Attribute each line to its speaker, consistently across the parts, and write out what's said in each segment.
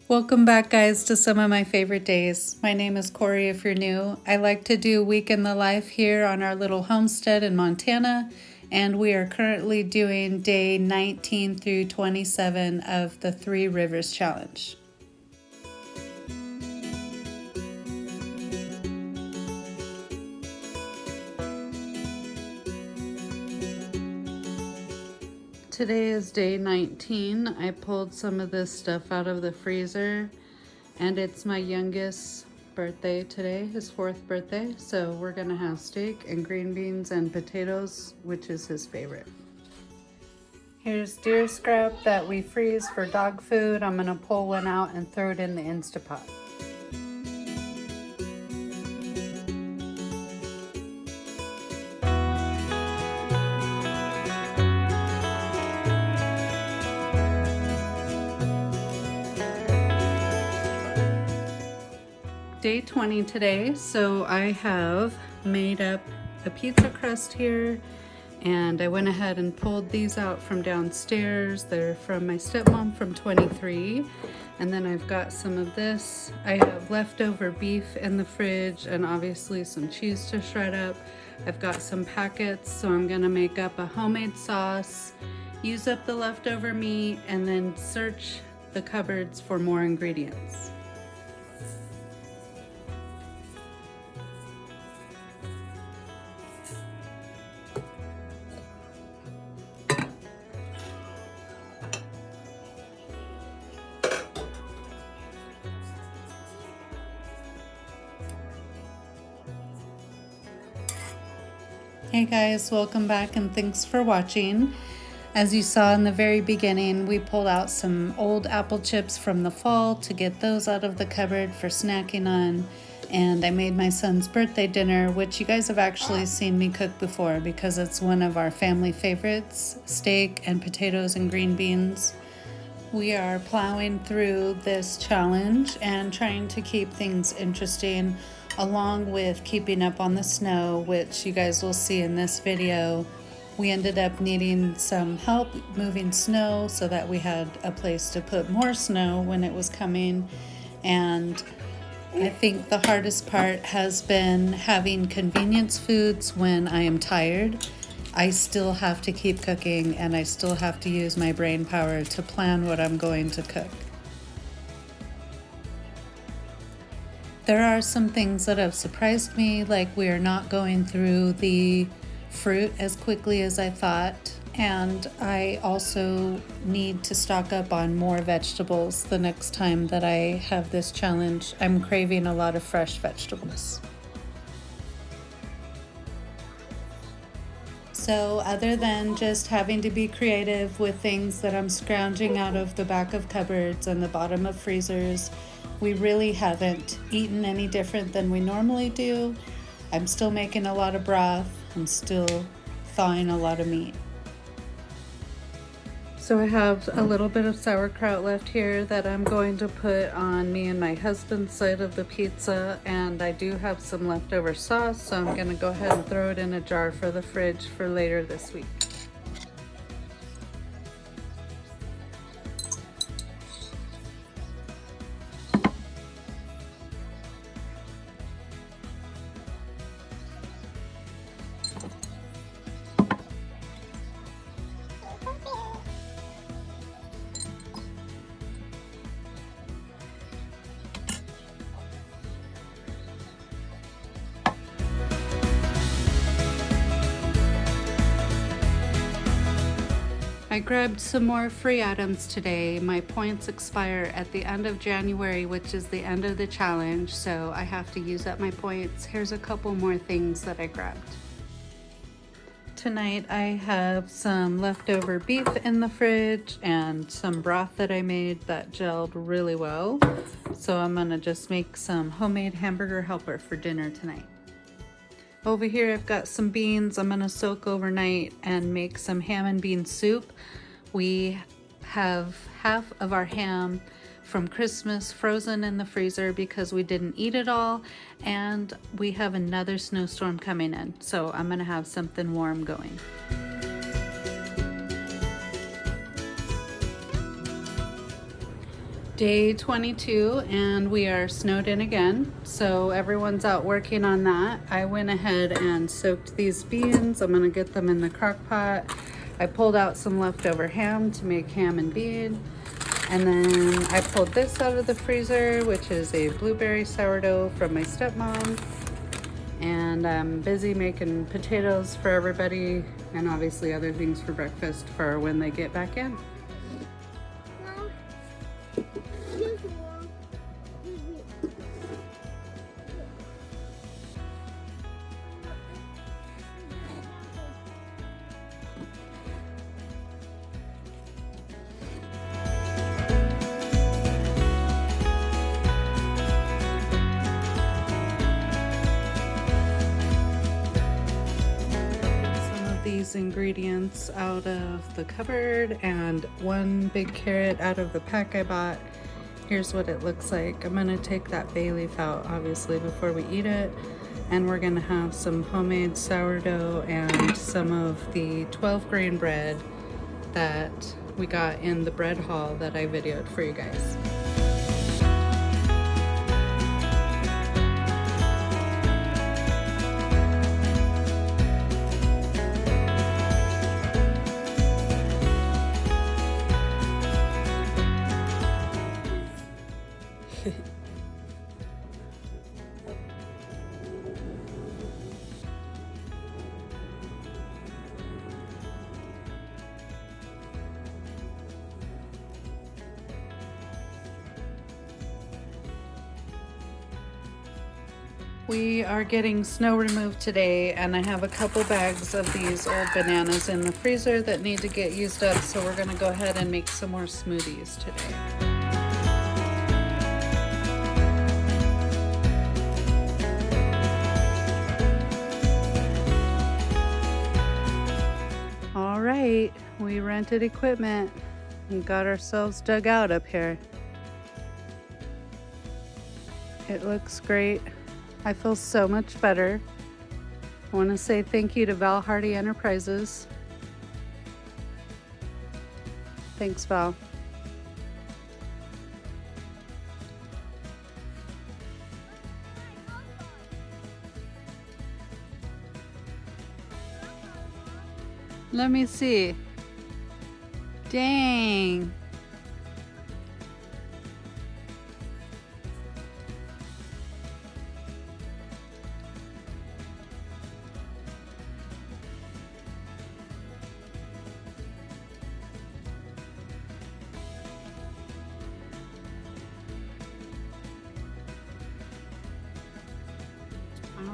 Speaker 1: Welcome back, guys, to some of my favorite days. My name is Corey if you're new. I like to do week in the life here on our little homestead in Montana, and we are currently doing day 19 through 27 of the 3 Rivers Challenge. Today is day 19. I pulled some of this stuff out of the freezer, and it's my youngest's birthday today, his 4th birthday. So we're gonna have steak and green beans and potatoes, which is his favorite. Here's deer scrap that we freeze for dog food. I'm gonna pull one out and throw it in the Instapot. Day 20 today, so I have made up a pizza crust here, and I went ahead and pulled these out from downstairs. They're from my stepmom from 23, and then I've got some of this. I have leftover beef in the fridge and obviously some cheese to shred up. I've got some packets, so I'm gonna make up a homemade sauce, use up the leftover meat, and then search the cupboards for more ingredients. Hey guys, welcome back and thanks for watching. As you saw in the very beginning, we pulled out some old apple chips from the fall to get those out of the cupboard for snacking on. And I made my son's birthday dinner, which you guys have actually seen me cook before because it's one of our family favorites, steak and potatoes and green beans. We are plowing through this challenge and trying to keep things interesting, along with keeping up on the snow, which you guys will see in this video. We ended up needing some help moving snow so that we had a place to put more snow when it was coming. And I think the hardest part has been having convenience foods when I am tired. I still have to keep cooking and I still have to use my brain power to plan what I'm going to cook. There are some things that have surprised me, like we are not going through the fruit as quickly as I thought, and I also need to stock up on more vegetables the next time that I have this challenge. I'm craving a lot of fresh vegetables. So other than just having to be creative with things that I'm scrounging out of the back of cupboards and the bottom of freezers, we really haven't eaten any different than we normally do. I'm still making a lot of broth. I'm still thawing a lot of meat. So I have a little bit of sauerkraut left here that I'm going to put on me and my husband's side of the pizza, and I do have some leftover sauce, so I'm gonna go ahead and throw it in a jar for the fridge for later this week. I grabbed some more free items today. My points expire at the end of January, which is the end of the challenge, so I have to use up my points. Here's a couple more things that I grabbed. Tonight I have some leftover beef in the fridge and some broth that I made that gelled really well. So I'm gonna just make some homemade hamburger helper for dinner tonight. Over here I've got some beans I'm gonna soak overnight and make some ham and bean soup. We have half of our ham from Christmas frozen in the freezer because we didn't eat it all, and we have another snowstorm coming in, so I'm gonna have something warm going. Day 22 and we are snowed in again, so everyone's out working on that. I went ahead and soaked these beans. I'm gonna get them in the crock pot. I pulled out some leftover ham to make ham and bean, and then I pulled this out of the freezer, which is a blueberry sourdough from my stepmom, and I'm busy making potatoes for everybody and obviously other things for breakfast for when they get back in. These ingredients out of the cupboard and one big carrot out of the pack I bought. Here's what it looks like. I'm gonna take that bay leaf out obviously before we eat it, and we're gonna have some homemade sourdough and some of the 12 grain bread that we got in the bread haul that I videoed for you guys. We are getting snow removed today, and I have a couple bags of these old bananas in the freezer that need to get used up, so we're gonna go ahead and make some more smoothies today. All right, we rented equipment and got ourselves dug out up here. It looks great. I feel so much better. I want to say thank you to Val Hardy Enterprises. Thanks, Val. Let me see. Dang.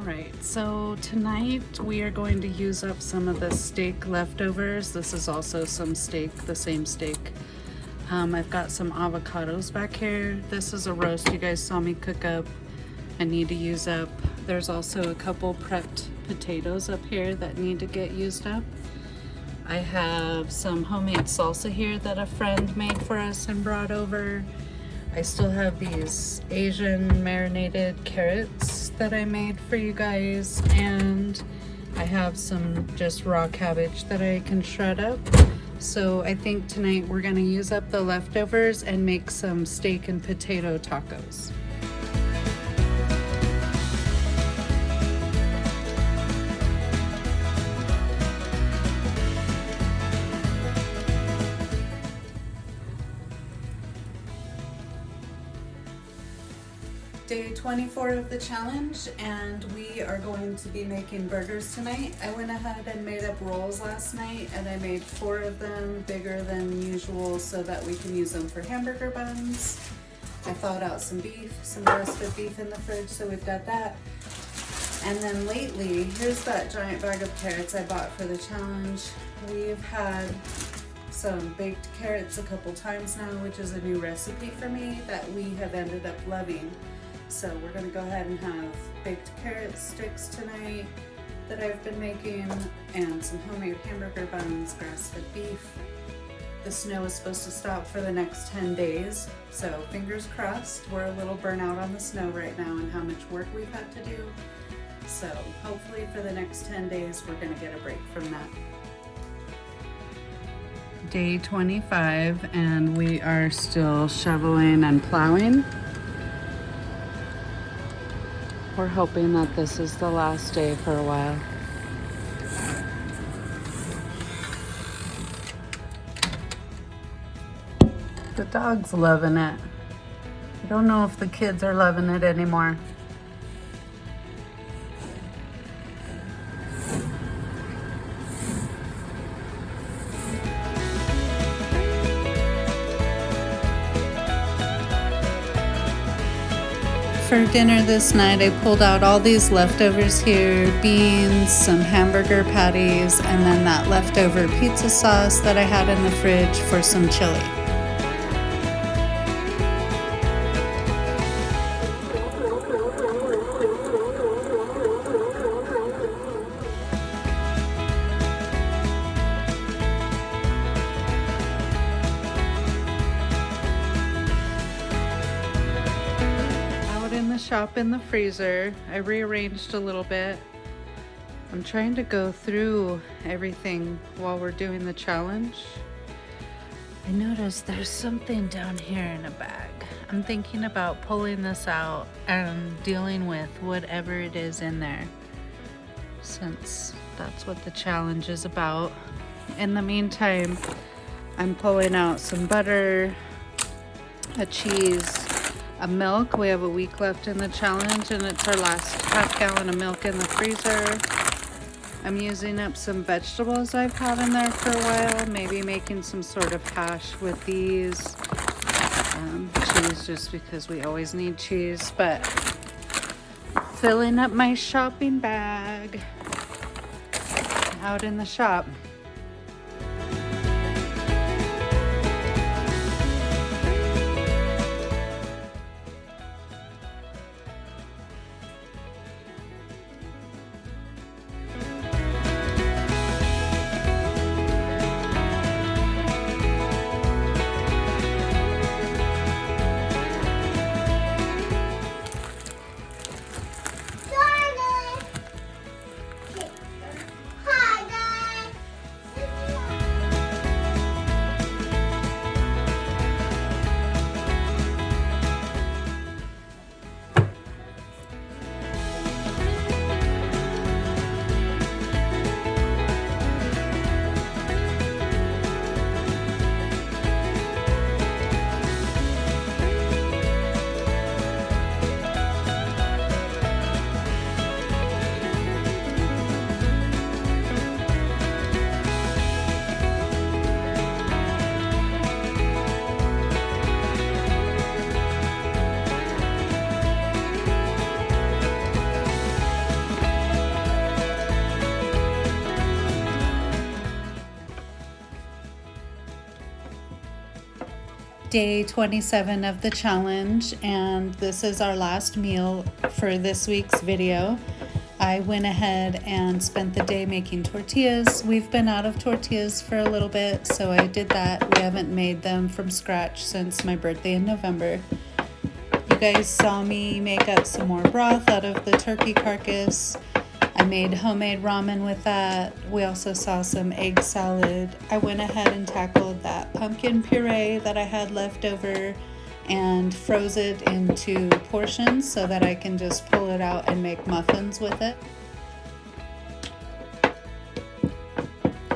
Speaker 1: Alright, so tonight we are going to use up some of the steak leftovers. This is also some steak, the same steak. I've got some avocados back here. This is a roast you guys saw me cook up. I need to use up. There's also a couple prepped potatoes up here that need to get used up. I have some homemade salsa here that a friend made for us and brought over. I still have these Asian marinated carrots that I made for you guys, and I have some just raw cabbage that I can shred up. So I think tonight we're gonna use up the leftovers and make some steak and potato tacos. Day 24 of the challenge, and we are going to be making burgers tonight. I went ahead and made up rolls last night, and I made 4 of them, bigger than usual, so that we can use them for hamburger buns. I thawed out some beef, some roasted beef in the fridge, so we've got that. And then lately, here's that giant bag of carrots I bought for the challenge. We've had some baked carrots a couple times now, which is a new recipe for me that we have ended up loving. So we're gonna go ahead and have baked carrot sticks tonight that I've been making, and some homemade hamburger buns, grass-fed beef. The snow is supposed to stop for the next 10 days, so fingers crossed. We're a little burnt out on the snow right now and how much work we've had to do. So hopefully for the next 10 days, we're gonna get a break from that. Day 25, and we are still shoveling and plowing. We're hoping that this is the last day for a while. The dog's loving it. I don't know if the kids are loving it anymore. For dinner this night, I pulled out all these leftovers here, beans, some hamburger patties, and then that leftover pizza sauce that I had in the fridge for some chili. Shop in the freezer. I rearranged a little bit. I'm trying to go through everything while we're doing the challenge. I noticed there's something down here in a bag. I'm thinking about pulling this out and dealing with whatever it is in there, since that's what the challenge is about. In the meantime, I'm pulling out some butter, a cheese, a milk. We have a week left in the challenge and it's our last half gallon of milk in the freezer. I'm using up some vegetables I've had in there for a while, maybe making some sort of hash with these. Cheese, just because we always need cheese, but filling up my shopping bag out in the shop. Day 27 of the challenge, and this is our last meal for this week's video. I went ahead and spent the day making tortillas. We've been out of tortillas for a little bit, so I did that. We haven't made them from scratch since my birthday in November. You guys saw me make up some more broth out of the turkey carcass. I made homemade ramen with that. We also saw some egg salad. I went ahead and tackled that pumpkin puree that I had left over and froze it into portions so that I can just pull it out and make muffins with it.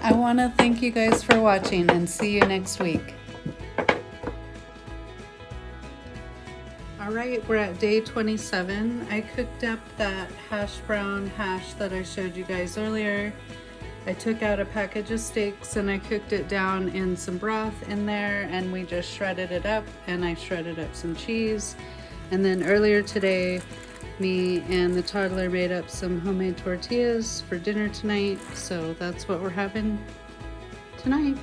Speaker 1: I want to thank you guys for watching and see you next week. Alright, we're at day 27. I cooked up that hash brown hash that I showed you guys earlier. I took out a package of steaks and I cooked it down in some broth in there, and we just shredded it up, and I shredded up some cheese. And then earlier today, me and the toddler made up some homemade tortillas for dinner tonight, so that's what we're having tonight.